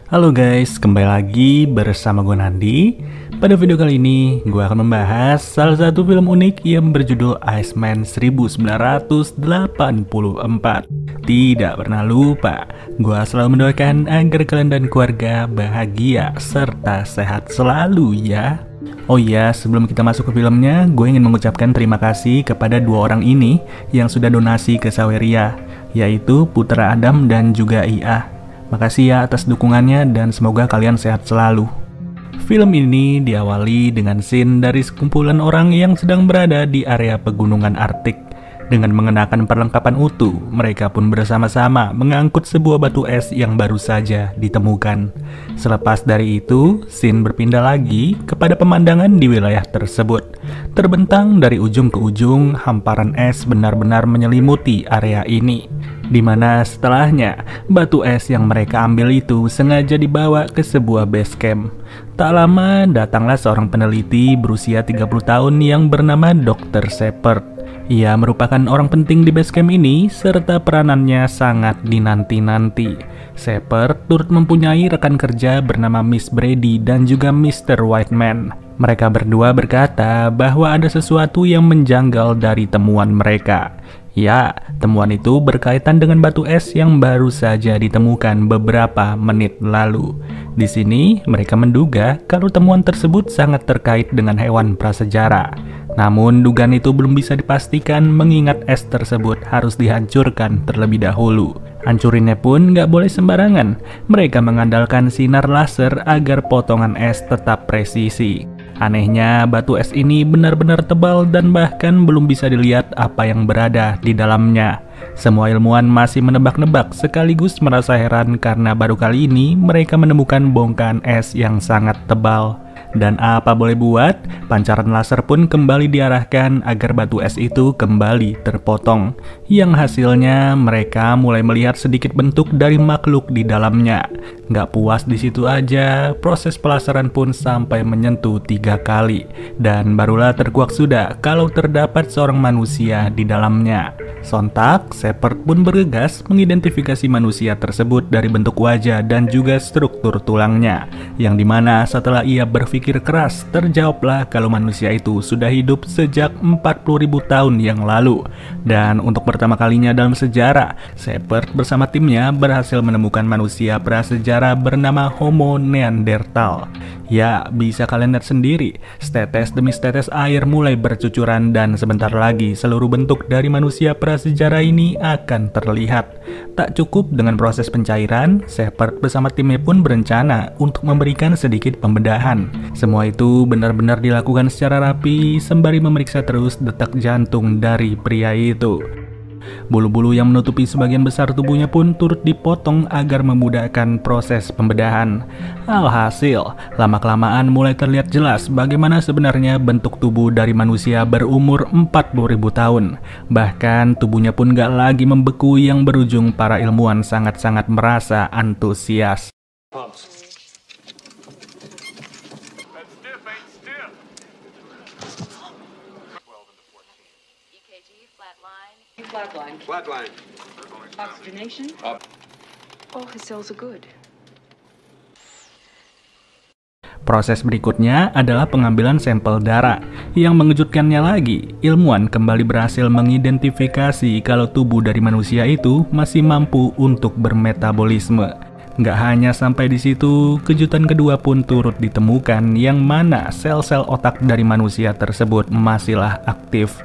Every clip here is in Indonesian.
Halo guys, kembali lagi bersama gue Nandi. Pada video kali ini, gue akan membahas salah satu film unik yang berjudul Iceman 1984. Tidak pernah lupa, gue selalu mendoakan agar kalian dan keluarga bahagia serta sehat selalu ya. Oh iya, sebelum kita masuk ke filmnya, gue ingin mengucapkan terima kasih kepada dua orang ini yang sudah donasi ke Saweria, yaitu Putra Adam dan juga Ia. Makasih ya atas dukungannya dan semoga kalian sehat selalu. Film ini diawali dengan scene dari sekumpulan orang yang sedang berada di area pegunungan Arktik. Dengan mengenakan perlengkapan utuh, mereka pun bersama-sama mengangkut sebuah batu es yang baru saja ditemukan. Selepas dari itu, scene berpindah lagi kepada pemandangan di wilayah tersebut. Terbentang dari ujung ke ujung, hamparan es benar-benar menyelimuti area ini. Di mana setelahnya, batu es yang mereka ambil itu sengaja dibawa ke sebuah base camp. Tak lama, datanglah seorang peneliti berusia 30 tahun yang bernama Dr. Shepard. Ia merupakan orang penting di base camp ini, serta peranannya sangat dinanti-nanti. Shepard turut mempunyai rekan kerja bernama Miss Brady dan juga Mr. Whiteman. Mereka berdua berkata bahwa ada sesuatu yang menjanggal dari temuan mereka. Ya, temuan itu berkaitan dengan batu es yang baru saja ditemukan beberapa menit lalu. Di sini, mereka menduga kalau temuan tersebut sangat terkait dengan hewan prasejarah. Namun, dugaan itu belum bisa dipastikan mengingat es tersebut harus dihancurkan terlebih dahulu. Hancurinnya pun nggak boleh sembarangan. Mereka mengandalkan sinar laser agar potongan es tetap presisi. Anehnya, batu es ini benar-benar tebal dan bahkan belum bisa dilihat apa yang berada di dalamnya. Semua ilmuwan masih menebak-nebak sekaligus merasa heran karena baru kali ini mereka menemukan bongkahan es yang sangat tebal. Dan apa boleh buat, pancaran laser pun kembali diarahkan agar batu es itu kembali terpotong. Yang hasilnya mereka mulai melihat sedikit bentuk dari makhluk di dalamnya. Nggak puas di situ aja, proses pelasaran pun sampai menyentuh 3 kali. Dan barulah terkuak sudah kalau terdapat seorang manusia di dalamnya. Sontak, Shepard pun bergegas mengidentifikasi manusia tersebut dari bentuk wajah dan juga struktur tulangnya. Yang dimana setelah ia berpikir keras, terjawablah kalau manusia itu sudah hidup sejak 40.000 tahun yang lalu. Dan untuk pertama kalinya dalam sejarah, Shepard bersama timnya berhasil menemukan manusia prasejarah bernama Homo Neanderthal. Ya, bisa kalian lihat sendiri, setetes demi setetes air mulai bercucuran dan sebentar lagi seluruh bentuk dari manusia prasejarah ini akan terlihat. Tak cukup dengan proses pencairan, Shepard bersama timnya pun berencana untuk memberikan sedikit pembedahan. Semua itu benar-benar dilakukan secara rapi sembari memeriksa terus detak jantung dari pria itu. Bulu-bulu yang menutupi sebagian besar tubuhnya pun turut dipotong agar memudahkan proses pembedahan. Alhasil, lama-kelamaan mulai terlihat jelas bagaimana sebenarnya bentuk tubuh dari manusia berumur 40.000 tahun. Bahkan tubuhnya pun gak lagi membeku yang berujung para ilmuwan sangat-sangat merasa antusias. Flatline. Oxygenation? Oh, his cells are good. Proses berikutnya adalah pengambilan sampel darah. Yang mengejutkannya lagi, ilmuwan kembali berhasil mengidentifikasi kalau tubuh dari manusia itu masih mampu untuk bermetabolisme. Nggak hanya sampai di situ, kejutan kedua pun turut ditemukan yang mana sel-sel otak dari manusia tersebut masihlah aktif.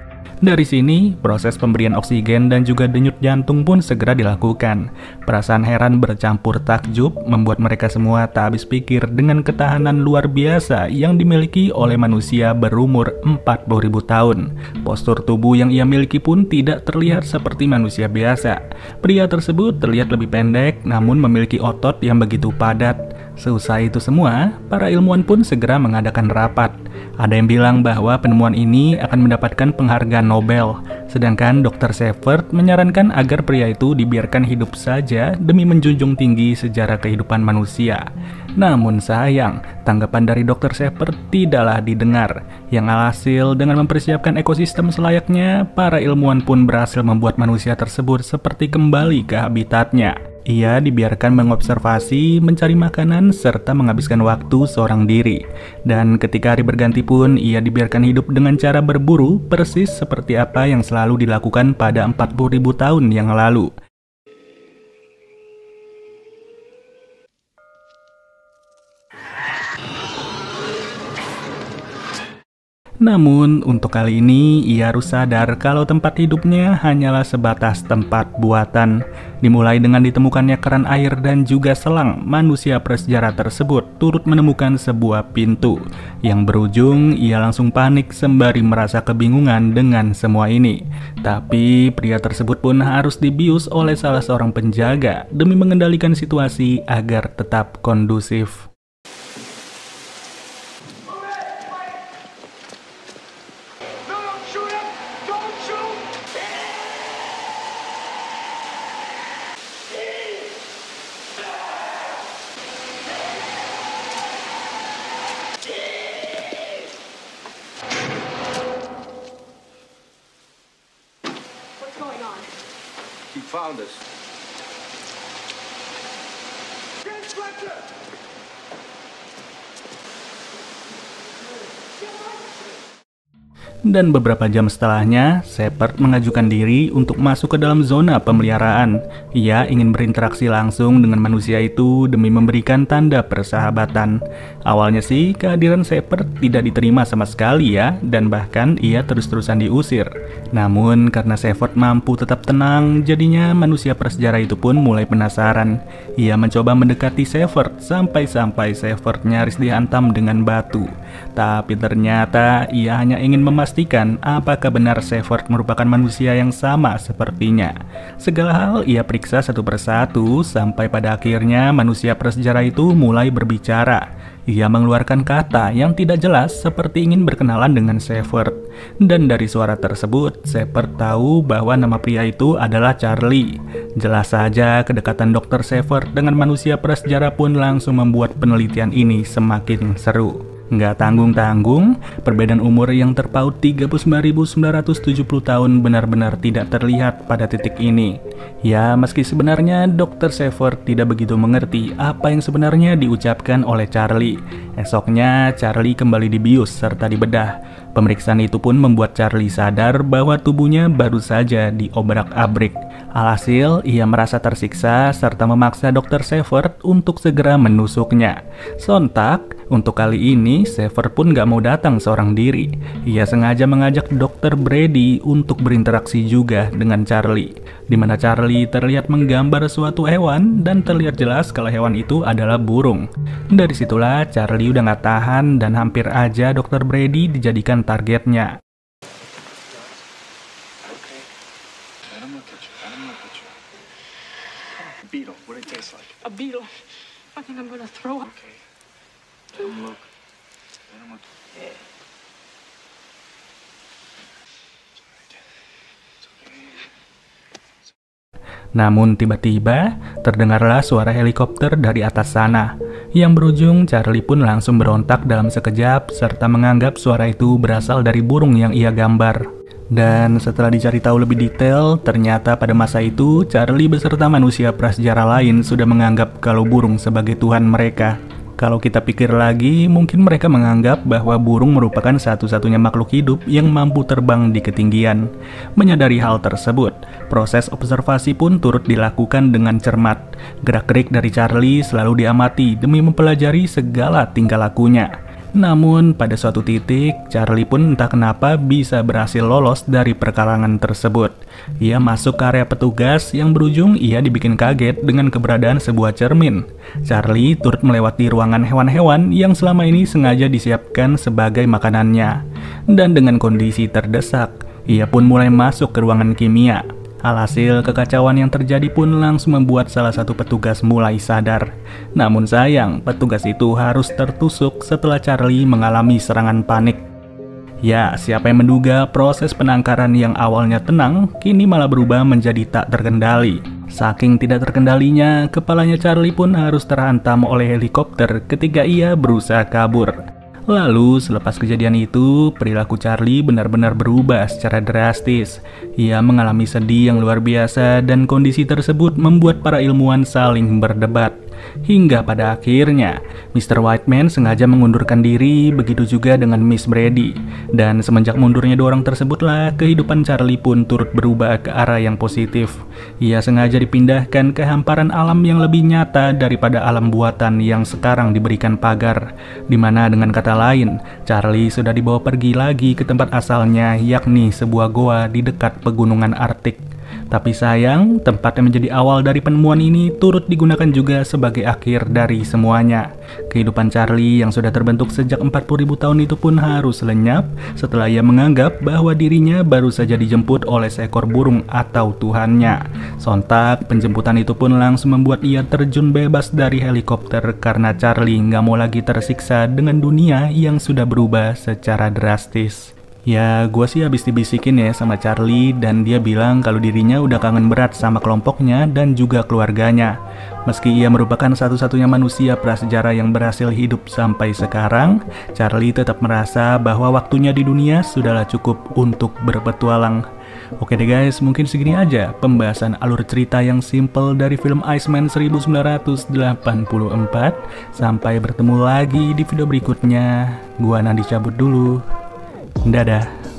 Dari sini, proses pemberian oksigen dan juga denyut jantung pun segera dilakukan. Perasaan heran bercampur takjub membuat mereka semua tak habis pikir dengan ketahanan luar biasa yang dimiliki oleh manusia berumur 40.000 tahun. Postur tubuh yang ia miliki pun tidak terlihat seperti manusia biasa. Pria tersebut terlihat lebih pendek namun memiliki otot yang begitu padat. Seusai itu semua, para ilmuwan pun segera mengadakan rapat. Ada yang bilang bahwa penemuan ini akan mendapatkan penghargaan Nobel, sedangkan Dr. Shepard menyarankan agar pria itu dibiarkan hidup saja demi menjunjung tinggi sejarah kehidupan manusia. Namun sayang, tanggapan dari Dr. Shepard tidaklah didengar. Yang alhasil dengan mempersiapkan ekosistem selayaknya, para ilmuwan pun berhasil membuat manusia tersebut seperti kembali ke habitatnya. Ia dibiarkan mengobservasi, mencari makanan, serta menghabiskan waktu seorang diri. Dan ketika hari berganti pun, ia dibiarkan hidup dengan cara berburu, persis seperti apa yang selalu dilakukan pada 40.000 tahun yang lalu. Namun, untuk kali ini, ia harus sadar kalau tempat hidupnya hanyalah sebatas tempat buatan. Dimulai dengan ditemukannya keran air dan juga selang, manusia prasejarah tersebut turut menemukan sebuah pintu. Yang berujung, ia langsung panik sembari merasa kebingungan dengan semua ini. Tapi, pria tersebut pun harus dibius oleh salah seorang penjaga demi mengendalikan situasi agar tetap kondusif. He found us. Dan beberapa jam setelahnya, Shepard mengajukan diri untuk masuk ke dalam zona pemeliharaan. Ia ingin berinteraksi langsung dengan manusia itu demi memberikan tanda persahabatan. Awalnya sih, kehadiran Shepard tidak diterima sama sekali ya, dan bahkan ia terus-terusan diusir. Namun, karena Shepard mampu tetap tenang, jadinya manusia prasejarah itu pun mulai penasaran. Ia mencoba mendekati Shepard, sampai-sampai Shepard nyaris dihantam dengan batu. Tapi ternyata, ia hanya ingin memastikan apakah benar Shepard merupakan manusia yang sama sepertinya. Segala hal ia periksa satu persatu sampai pada akhirnya manusia prasejarah itu mulai berbicara. Ia mengeluarkan kata yang tidak jelas seperti ingin berkenalan dengan Shepard. Dan dari suara tersebut, Shepard tahu bahwa nama pria itu adalah Charlie. Jelas saja kedekatan Dr. Shepard dengan manusia prasejarah pun langsung membuat penelitian ini semakin seru. Nggak tanggung-tanggung, perbedaan umur yang terpaut 39.970 tahun benar-benar tidak terlihat pada titik ini. Ya, meski sebenarnya Dr. Shepard tidak begitu mengerti apa yang sebenarnya diucapkan oleh Charlie. Esoknya, Charlie kembali dibius serta dibedah. Pemeriksaan itu pun membuat Charlie sadar bahwa tubuhnya baru saja diobrak-abrik. Alhasil, ia merasa tersiksa serta memaksa Dr. Shepard untuk segera menusuknya. Sontak, untuk kali ini, Shepard pun gak mau datang seorang diri. Ia sengaja mengajak Dr. Brady untuk berinteraksi juga dengan Charlie, di mana Charlie terlihat menggambar suatu hewan dan terlihat jelas kalau hewan itu adalah burung. Dari situlah Charlie udah gak tahan dan hampir aja Dr. Brady dijadikan targetnya. Beetle. What it tastes like? A beetle. I think I'm gonna throw up. Okay. Let him look. Let him look. Namun tiba-tiba terdengarlah suara helikopter dari atas sana. Yang berujung Charlie pun langsung berontak dalam sekejap serta menganggap suara itu berasal dari burung yang ia gambar. Dan setelah dicari tahu lebih detail, ternyata pada masa itu Charlie beserta manusia prasejarah lain sudah menganggap kalau burung sebagai Tuhan mereka. Kalau kita pikir lagi, mungkin mereka menganggap bahwa burung merupakan satu-satunya makhluk hidup yang mampu terbang di ketinggian. Menyadari hal tersebut, proses observasi pun turut dilakukan dengan cermat. Gerak-gerik dari Charlie selalu diamati demi mempelajari segala tingkah lakunya. Namun, pada suatu titik, Charlie pun entah kenapa bisa berhasil lolos dari perkarangan tersebut. Ia masuk ke area petugas yang berujung ia dibikin kaget dengan keberadaan sebuah cermin. Charlie turut melewati ruangan hewan-hewan yang selama ini sengaja disiapkan sebagai makanannya. Dan dengan kondisi terdesak, ia pun mulai masuk ke ruangan kimia. Alhasil, kekacauan yang terjadi pun langsung membuat salah satu petugas mulai sadar. Namun sayang, petugas itu harus tertusuk setelah Charlie mengalami serangan panik. Ya, siapa yang menduga proses penangkaran yang awalnya tenang, kini malah berubah menjadi tak terkendali. Saking tidak terkendalinya, kepalanya Charlie pun harus terhantam oleh helikopter ketika ia berusaha kabur. Lalu selepas kejadian itu, perilaku Charlie benar-benar berubah secara drastis. Ia mengalami sedih yang luar biasa dan kondisi tersebut membuat para ilmuwan saling berdebat. Hingga pada akhirnya, Mr. Whiteman sengaja mengundurkan diri, begitu juga dengan Miss Brady. Dan semenjak mundurnya dua orang tersebutlah, kehidupan Charlie pun turut berubah ke arah yang positif. Ia sengaja dipindahkan ke hamparan alam yang lebih nyata daripada alam buatan yang sekarang diberikan pagar. Dimana dengan kata lain, Charlie sudah dibawa pergi lagi ke tempat asalnya, yakni sebuah goa di dekat pegunungan Arktik. Tapi sayang, tempat yang menjadi awal dari penemuan ini turut digunakan juga sebagai akhir dari semuanya. Kehidupan Charlie yang sudah terbentuk sejak 40.000 tahun itu pun harus lenyap setelah ia menganggap bahwa dirinya baru saja dijemput oleh seekor burung atau Tuhannya. Sontak, penjemputan itu pun langsung membuat ia terjun bebas dari helikopter karena Charlie nggak mau lagi tersiksa dengan dunia yang sudah berubah secara drastis. Ya, gue sih habis dibisikin ya sama Charlie dan dia bilang kalau dirinya udah kangen berat sama kelompoknya dan juga keluarganya. Meski ia merupakan satu-satunya manusia prasejarah yang berhasil hidup sampai sekarang, Charlie tetap merasa bahwa waktunya di dunia sudahlah cukup untuk berpetualang. Oke deh guys, mungkin segini aja pembahasan alur cerita yang simple dari film Iceman 1984. Sampai bertemu lagi di video berikutnya. Gua Nandi cabut dulu. Dadah.